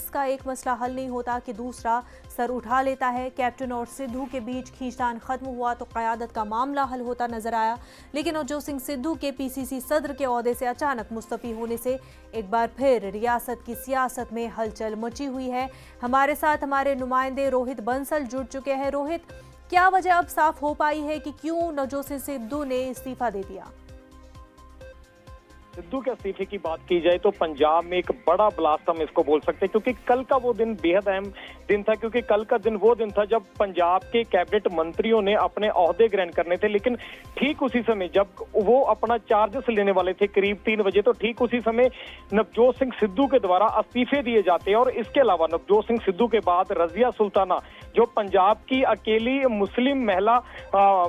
का एक मसला हल नहीं होता कि दूसरा सर उठा लेता है। कैप्टन और सिद्धू के बीच खींचतान खत्म हुआ तो क़यादत का मामला हल होता नजर आया, लेकिन नवजोत सिंह सिद्धू के पीसीसी सदर के ओहदे से अचानक मुस्तफ़ी होने से एक बार फिर रियासत की सियासत में हलचल मची हुई है। हमारे साथ हमारे नुमाइंदे रोहित बंसल जुड़ चुके हैं। रोहित, क्या वजह अब साफ हो पाई है कि क्यों नवजोत सिंह सिद्धू ने इस्तीफा दे दिया? सिद्धू के इस्तीफे की बात की जाए तो पंजाब में एक बड़ा ब्लास्ट हम इसको बोल सकते हैं, क्योंकि कल का वो दिन बेहद अहम दिन था। क्योंकि कल का दिन वो दिन था जब पंजाब के कैबिनेट मंत्रियों ने अपने ओहदे ग्रहण करने थे, लेकिन ठीक उसी समय जब वो अपना चार्जेस लेने वाले थे करीब 3 बजे, तो ठीक उसी समय नवजोत सिंह सिद्धू के द्वारा इस्तीफे दिए जाते हैं। और इसके अलावा नवजोत सिंह सिद्धू के बाद रजिया सुल्ताना, जो पंजाब की अकेली मुस्लिम महिला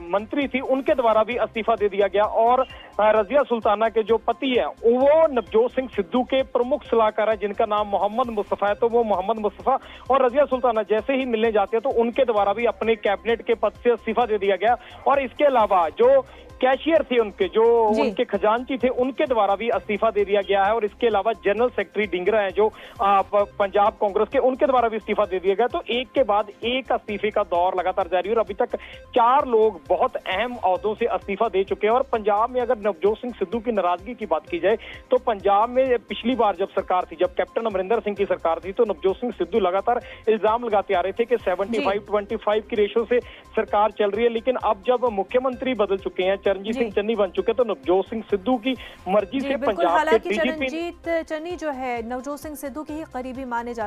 मंत्री थी, उनके द्वारा भी इस्तीफा दे दिया गया। और रजिया सुल्ताना के जो पति है वो नवजोत सिंह सिद्धू के प्रमुख सलाहकार है, जिनका नाम मोहम्मद मुस्तफा है। तो वो मोहम्मद मुस्तफा और रजिया सुल्ताना जैसे ही मिलने जाते हैं तो उनके द्वारा भी अपने कैबिनेट के पद से इस्तीफा दे दिया गया। और इसके अलावा जो कैशियर थे उनके, जो उनके खजांची थे, उनके द्वारा भी इस्तीफा दे दिया गया है। और इसके अलावा जनरल सेक्रेटरी डिंगरा है जो पंजाब कांग्रेस के, उनके द्वारा भी इस्तीफा दे दिया गया। तो एक के बाद एक इस्तीफे का दौर लगातार जारी है और अभी तक 4 लोग बहुत अहम ओहदों से इस्तीफा दे चुके हैं। और पंजाब में अगर नवजोत सिंह सिद्धू की नाराजगी की बात की जाए तो पंजाब में पिछली बार जब सरकार थी, जब कैप्टन अमरिंदर सिंह की सरकार थी, तो नवजोत सिंह सिद्धू लगातार इल्जाम लगाते आ रहे थे कि 75-25 की रेशो से सरकार चल रही है। लेकिन अब जब मुख्यमंत्री बदल चुके हैं, चरणजीत सिंह चन्नी बन चुके, तो नवजोत सिंह सिद्धू की मर्जी से पंजाब के हालांकि चरणजीत चन्नी जो है नवजोत सिंह सिद्धू के ही करीबी माने जाते